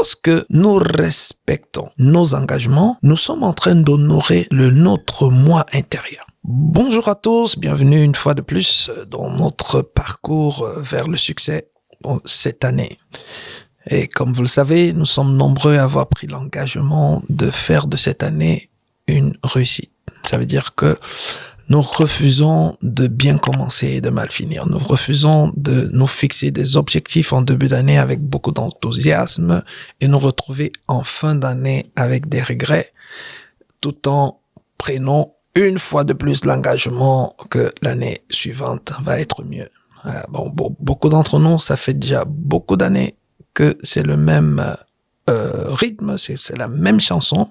lorsque nous respectons nos engagements, nous sommes en train d'honorer notre moi intérieur. Bonjour à tous, bienvenue une fois de plus dans notre parcours vers le succès cette année. Et comme vous le savez, nous sommes nombreux à avoir pris l'engagement de faire de cette année une réussite. Ça veut dire que nous refusons de bien commencer et de mal finir. Nous refusons de nous fixer des objectifs en début d'année avec beaucoup d'enthousiasme et nous retrouver en fin d'année avec des regrets, tout en prenant une fois de plus l'engagement que l'année suivante va être mieux. Voilà. Bon, beaucoup d'entre nous, ça fait déjà beaucoup d'années que c'est le même rythme, c'est la même chanson.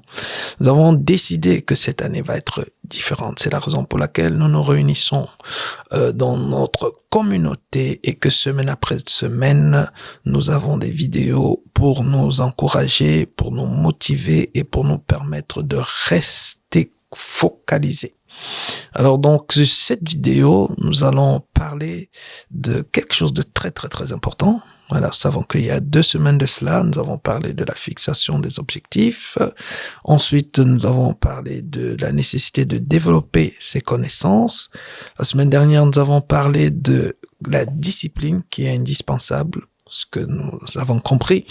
Nous avons décidé que cette année va être différente. C'est la raison pour laquelle nous nous réunissons dans notre communauté et que semaine après semaine, nous avons des vidéos pour nous encourager, pour nous motiver et pour nous permettre de rester focalisés. Alors donc, sur cette vidéo, nous allons parler de quelque chose de très très très important. Voilà, nous savons qu'il y a 2 semaines de cela, nous avons parlé de la fixation des objectifs. Ensuite, nous avons parlé de la nécessité de développer ses connaissances. La semaine dernière, nous avons parlé de la discipline qui est indispensable, parce que nous avons compris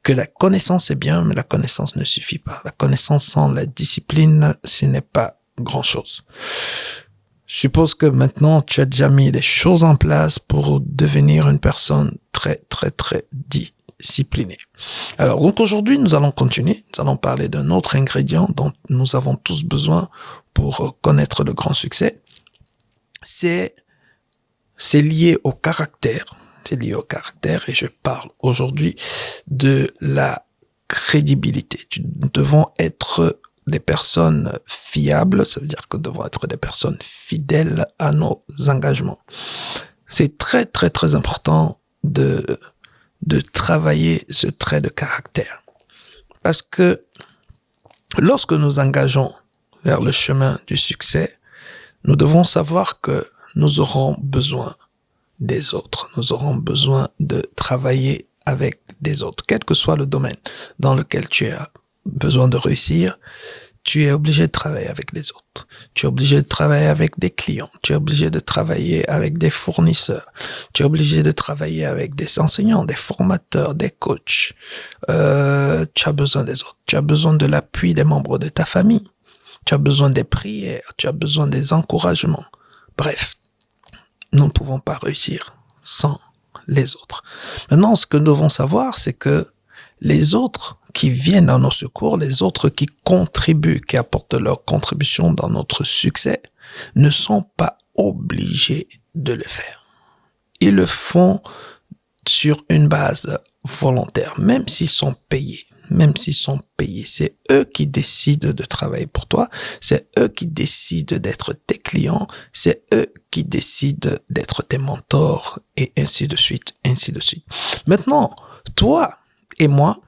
que la connaissance est bien, mais la connaissance ne suffit pas. La connaissance sans la discipline, ce n'est pas grand-chose. Je suppose que maintenant, tu as déjà mis des choses en place pour devenir une personne très, très, très disciplinée. Alors, donc aujourd'hui, nous allons continuer. Nous allons parler d'un autre ingrédient dont nous avons tous besoin pour connaître le grand succès. C'est lié au caractère. C'est lié au caractère et je parle aujourd'hui de la crédibilité. Nous devons être des personnes fiables, ça veut dire que nous devons être des personnes fidèles à nos engagements. C'est très, très, très important de travailler ce trait de caractère. Parce que lorsque nous engageons vers le chemin du succès, nous devons savoir que nous aurons besoin des autres. Nous aurons besoin de travailler avec des autres, quel que soit le domaine dans lequel tu as besoin de réussir. Tu es obligé de travailler avec les autres. Tu es obligé de travailler avec des clients. Tu es obligé de travailler avec des fournisseurs. Tu es obligé de travailler avec des enseignants, des formateurs, des coachs. Tu as besoin des autres. Tu as besoin de l'appui des membres de ta famille. Tu as besoin des prières. Tu as besoin des encouragements. Bref, nous ne pouvons pas réussir sans les autres. Maintenant, ce que nous devons savoir, c'est que les autres qui viennent à nos secours, les autres qui contribuent, qui apportent leur contribution dans notre succès, ne sont pas obligés de le faire. Ils le font sur une base volontaire, même s'ils sont payés. Même s'ils sont payés, c'est eux qui décident de travailler pour toi, c'est eux qui décident d'être tes clients, c'est eux qui décident d'être tes mentors, et ainsi de suite, ainsi de suite. Maintenant, toi et moi,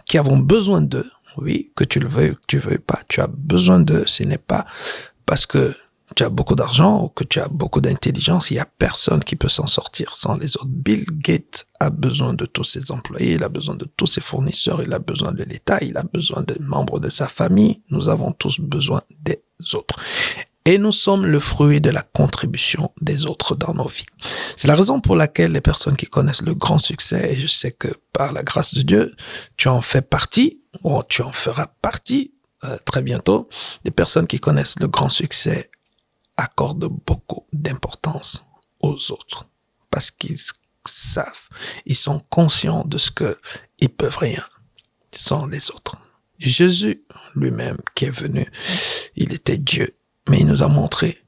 qui avons besoin d'eux, oui, que tu le veuilles ou que tu ne veuilles pas, tu as besoin d'eux, ce n'est pas parce que tu as beaucoup d'argent ou que tu as beaucoup d'intelligence, il n'y a personne qui peut s'en sortir sans les autres. Bill Gates a besoin de tous ses employés, il a besoin de tous ses fournisseurs, il a besoin de l'État, il a besoin des membres de sa famille, nous avons tous besoin des autres. Et nous sommes le fruit de la contribution des autres dans nos vies. C'est la raison pour laquelle les personnes qui connaissent le grand succès, et je sais que par la grâce de Dieu, tu en fais partie, ou tu en feras partie très bientôt, des personnes qui connaissent le grand succès accordent beaucoup d'importance aux autres. Parce qu'ils savent, ils sont conscients de ce qu'ils peuvent rien sans les autres. Jésus lui-même qui est venu, il était Dieu. Mais il nous a montré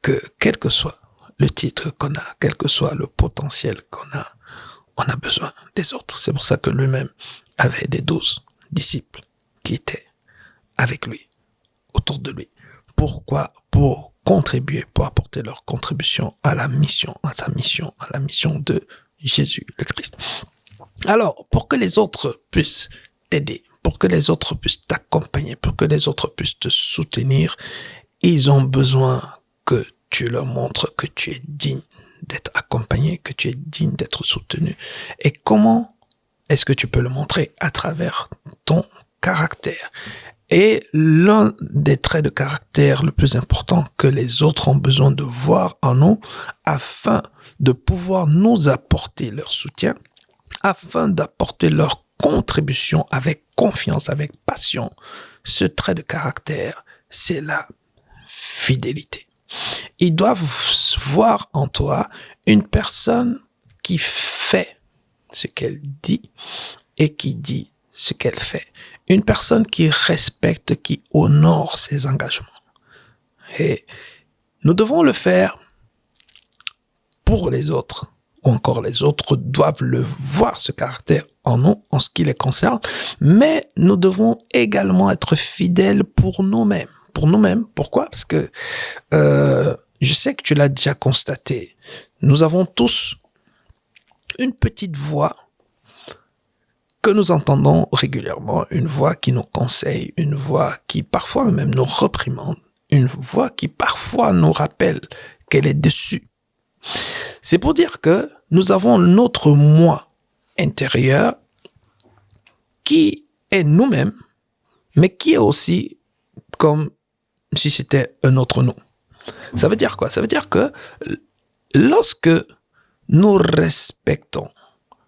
que quel que soit le titre qu'on a, quel que soit le potentiel qu'on a, on a besoin des autres. C'est pour ça que lui-même avait des 12 disciples qui étaient avec lui, autour de lui. Pourquoi? Pour contribuer, pour apporter leur contribution à la mission, à sa mission, à la mission de Jésus le Christ. Alors, pour que les autres puissent t'aider, pour que les autres puissent t'accompagner, pour que les autres puissent te soutenir, ils ont besoin que tu leur montres que tu es digne d'être accompagné, que tu es digne d'être soutenu. Et comment est-ce que tu peux le montrer? À travers ton caractère. Et l'un des traits de caractère le plus important que les autres ont besoin de voir en nous afin de pouvoir nous apporter leur soutien, afin d'apporter leur contribution avec confiance, avec passion, ce trait de caractère, c'est la fidélité. Ils doivent voir en toi une personne qui fait ce qu'elle dit et qui dit ce qu'elle fait. Une personne qui respecte, qui honore ses engagements. Et nous devons le faire pour les autres. Ou encore les autres doivent le voir, ce caractère en nous, en ce qui les concerne. Mais nous devons également être fidèles pour nous-mêmes. Pour nous-mêmes. Pourquoi? Parce que je sais que tu l'as déjà constaté. Nous avons tous une petite voix que nous entendons régulièrement, une voix qui nous conseille, une voix qui parfois même nous réprimande, une voix qui parfois nous rappelle qu'elle est déçue. C'est pour dire que nous avons notre moi intérieur qui est nous-mêmes, mais qui est aussi comme si c'était un autre nous. Ça veut dire quoi? Ça veut dire que lorsque nous respectons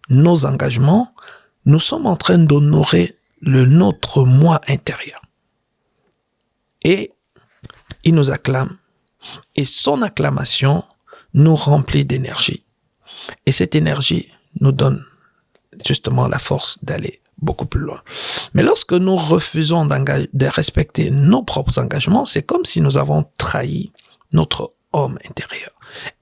nos engagements, nous sommes en train d'honorer notre moi intérieur. Et il nous acclame. Et son acclamation nous remplit d'énergie. Et cette énergie nous donne justement la force d'aller beaucoup plus loin. Mais lorsque nous refusons de respecter nos propres engagements, c'est comme si nous avons trahi notre homme intérieur.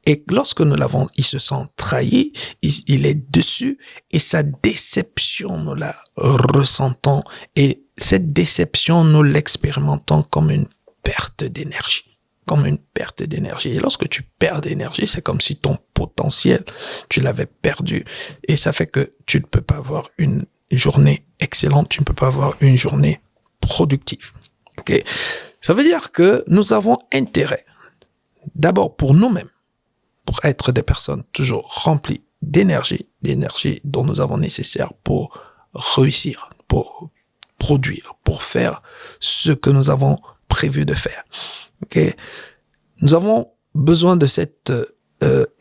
Et lorsque nous l'avons, il se sent trahi, il est déçu, et sa déception, nous la ressentons. Et cette déception, nous l'expérimentons comme une perte d'énergie. Comme une perte d'énergie. Et lorsque tu perds d'énergie, c'est comme si ton potentiel, tu l'avais perdu. Et ça fait que tu ne peux pas avoir une journée excellente, tu ne peux pas avoir une journée productive. Okay? Ça veut dire que nous avons intérêt, d'abord pour nous-mêmes, pour être des personnes toujours remplies d'énergie dont nous avons nécessaire pour réussir, pour produire, pour faire ce que nous avons prévu de faire. Okay? Nous avons besoin de cette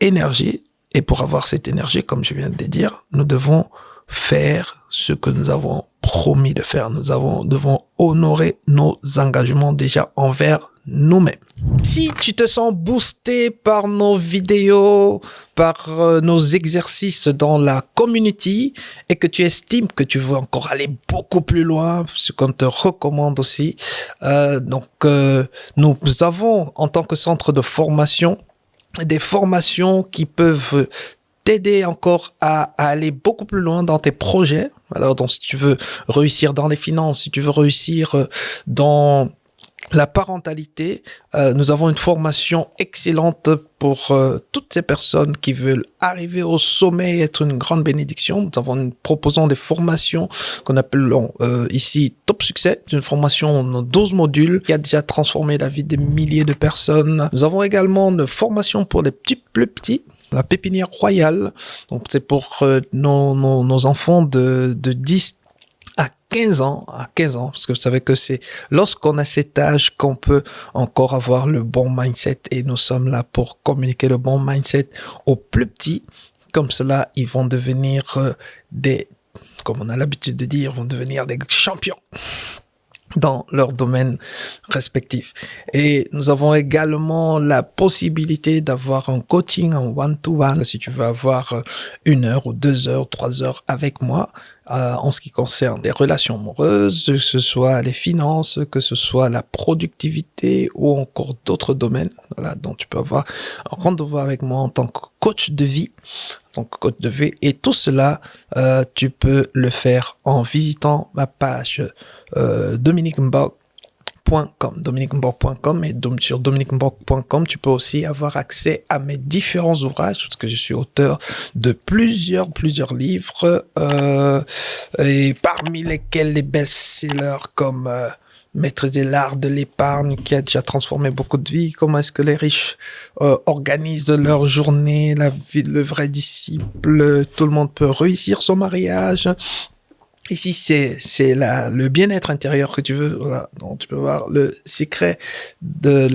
énergie, et pour avoir cette énergie, comme je viens de le dire, nous devons faire ce que nous avons promis de faire. Nous devons honorer nos engagements déjà envers nous-mêmes. Si tu te sens boosté par nos vidéos, par nos exercices dans la community et que tu estimes que tu veux encore aller beaucoup plus loin, ce qu'on te recommande aussi. Nous avons en tant que centre de formation des formations qui peuvent t'aider encore à aller beaucoup plus loin dans tes projets. Alors, donc, si tu veux réussir dans les finances, si tu veux réussir dans la parentalité, nous avons une formation excellente pour toutes ces personnes qui veulent arriver au sommet et être une grande bénédiction. Nous proposons des formations qu'on appelle ici Top Succès, une formation en 12 modules qui a déjà transformé la vie des milliers de personnes. Nous avons également une formation pour les plus petits, la pépinière royale. Donc c'est pour nos enfants de 10 à 15 ans, parce que vous savez que c'est lorsqu'on a cet âge qu'on peut encore avoir le bon mindset, et nous sommes là pour communiquer le bon mindset aux plus petits. Comme cela, ils vont devenir comme on a l'habitude de dire, vont devenir des champions dans leur domaine respectif. Et nous avons également la possibilité d'avoir un coaching en one-to-one, si tu veux avoir 1 heure ou 2 heures, 3 heures avec moi, en ce qui concerne les relations amoureuses, que ce soit les finances, que ce soit la productivité ou encore d'autres domaines, voilà, dont tu peux avoir un rendez-vous avec moi en tant que coach de vie. Et tout cela, tu peux le faire en visitant ma page dominiquemborg.com, et sur dominiquemborg.com, tu peux aussi avoir accès à mes différents ouvrages, parce que je suis auteur de plusieurs livres, et parmi lesquels les best-sellers comme maîtriser l'art de l'épargne qui a déjà transformé beaucoup de vies. Comment est-ce que les riches organisent leur journée, la vie, le vrai disciple. Tout le monde peut réussir son mariage. Ici, c'est le bien-être intérieur que tu veux. Voilà. Donc, tu peux voir les secrets de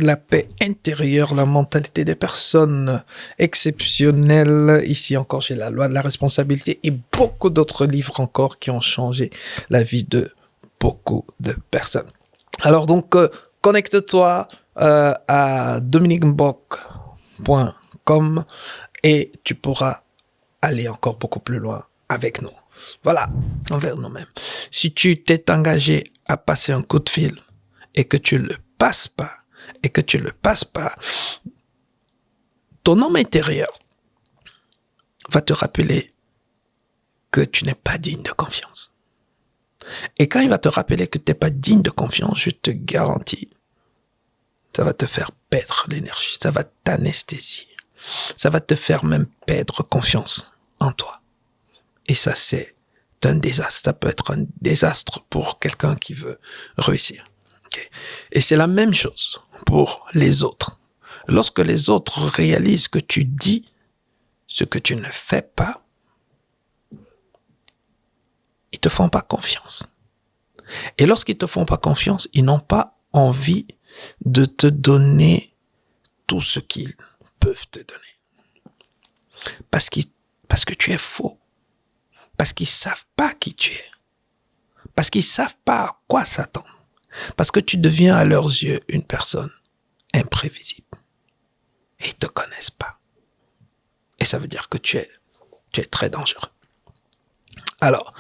la paix intérieure, la mentalité des personnes exceptionnelles. Ici encore, j'ai la loi de la responsabilité et beaucoup d'autres livres encore qui ont changé la vie de beaucoup de personnes. Alors donc, connecte-toi à dominiqueboc.com et tu pourras aller encore beaucoup plus loin avec nous. Voilà, envers nous-mêmes. Si tu t'es engagé à passer un coup de fil et que tu le passes pas, ton homme intérieur va te rappeler que tu n'es pas digne de confiance. Et quand il va te rappeler que tu n'es pas digne de confiance, je te garantis, ça va te faire perdre l'énergie, ça va t'anesthésier, ça va te faire même perdre confiance en toi. Et ça, c'est un désastre. Ça peut être un désastre pour quelqu'un qui veut réussir. Okay. Et c'est la même chose pour les autres. Lorsque les autres réalisent que tu dis ce que tu ne fais pas, ils te font pas confiance. Et lorsqu'ils te font pas confiance, ils n'ont pas envie de te donner tout ce qu'ils peuvent te donner. Parce que tu es faux. Parce qu'ils savent pas qui tu es. Parce qu'ils savent pas à quoi s'attendre. Parce que tu deviens à leurs yeux une personne imprévisible. Et ils te connaissent pas. Et ça veut dire que tu es très dangereux. Alors,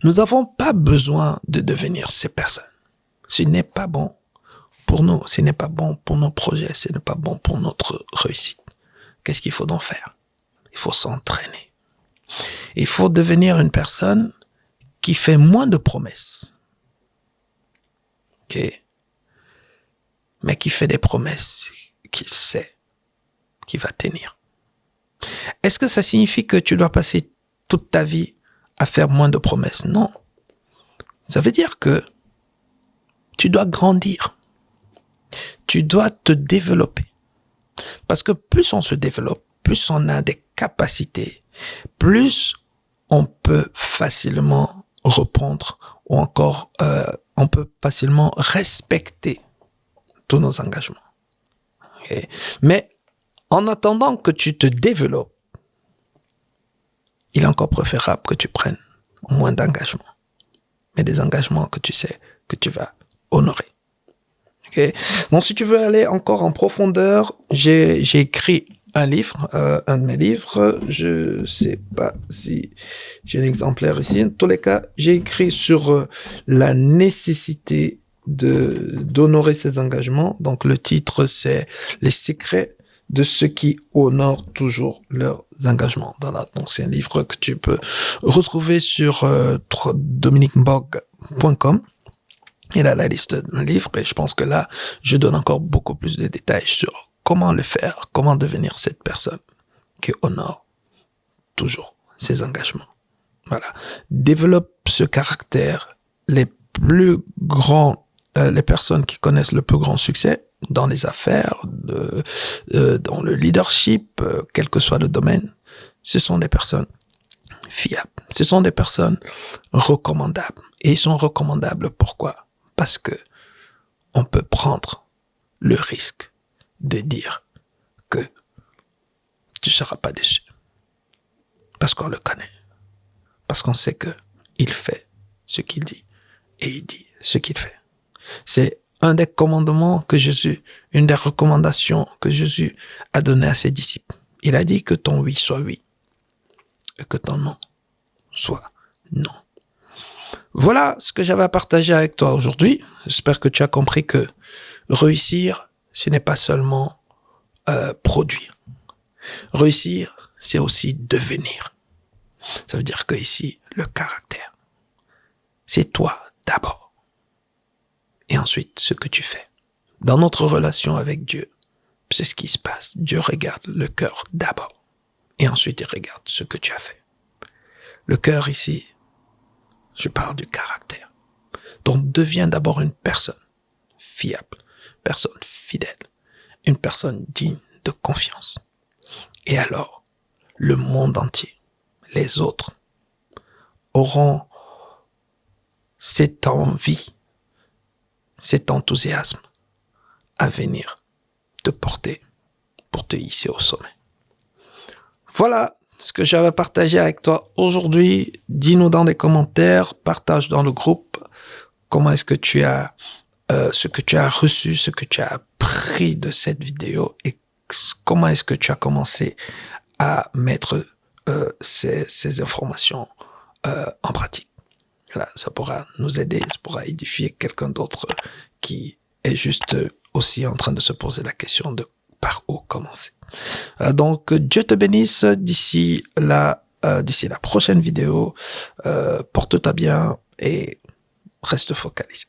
nous n'avons pas besoin de devenir ces personnes. Ce n'est pas bon pour nous. Ce n'est pas bon pour nos projets. Ce n'est pas bon pour notre réussite. Qu'est-ce qu'il faut donc faire? Il faut s'entraîner. Il faut devenir une personne qui fait moins de promesses. Ok? Mais qui fait des promesses qu'il sait qu'il va tenir. Est-ce que ça signifie que tu dois passer toute ta vie à faire moins de promesses? Non. Ça veut dire que tu dois grandir. Tu dois te développer. Parce que plus on se développe, plus on a des capacités, plus on peut facilement répondre ou encore on peut facilement respecter tous nos engagements. Okay? Mais en attendant que tu te développes, il est encore préférable que tu prennes moins d'engagements, mais des engagements que tu sais que tu vas honorer. Okay? Donc si tu veux aller encore en profondeur, j'ai écrit un livre, un de mes livres, je sais pas si j'ai un exemplaire ici. En tous les cas, j'ai écrit sur la nécessité d'honorer ses engagements. Donc le titre, c'est Les secrets de ceux qui honorent toujours leurs engagements. Donc c'est un livre que tu peux retrouver sur dominiqueboc.com. Il a la liste d'un livre et je pense que là, je donne encore beaucoup plus de détails sur comment le faire, comment devenir cette personne qui honore toujours ses engagements. Voilà. Développe ce caractère. Les personnes qui connaissent le plus grand succès dans les affaires, dans le leadership, quel que soit le domaine, ce sont des personnes fiables. Ce sont des personnes recommandables. Et ils sont recommandables pourquoi? Parce que on peut prendre le risque de dire que tu ne seras pas déçu. Parce qu'on le connaît. Parce qu'on sait que il fait ce qu'il dit et il dit ce qu'il fait. C'est un des commandements que Jésus, une des recommandations que Jésus a donné à ses disciples. Il a dit que ton oui soit oui et que ton non soit non. Voilà ce que j'avais à partager avec toi aujourd'hui. J'espère que tu as compris que réussir, ce n'est pas seulement produire. Réussir, c'est aussi devenir. Ça veut dire que ici, le caractère, c'est toi d'abord. Et ensuite, ce que tu fais. Dans notre relation avec Dieu, c'est ce qui se passe. Dieu regarde le cœur d'abord. Et ensuite, il regarde ce que tu as fait. Le cœur ici, je parle du caractère. Donc, deviens d'abord une personne fiable, personne fidèle, une personne digne de confiance. Et alors, le monde entier, les autres, auront cette envie, cet enthousiasme à venir te porter pour te hisser au sommet. Voilà ce que j'avais partagé avec toi aujourd'hui. Dis-nous dans les commentaires, partage dans le groupe comment est-ce que tu as, ce que tu as reçu, ce que tu as appris de cette vidéo et comment est-ce que tu as commencé à mettre ces informations en pratique. Là, ça pourra nous aider, ça pourra édifier quelqu'un d'autre qui est juste aussi en train de se poser la question de par où commencer. Donc, Dieu te bénisse d'ici la prochaine vidéo. Porte-toi bien et reste focalisé.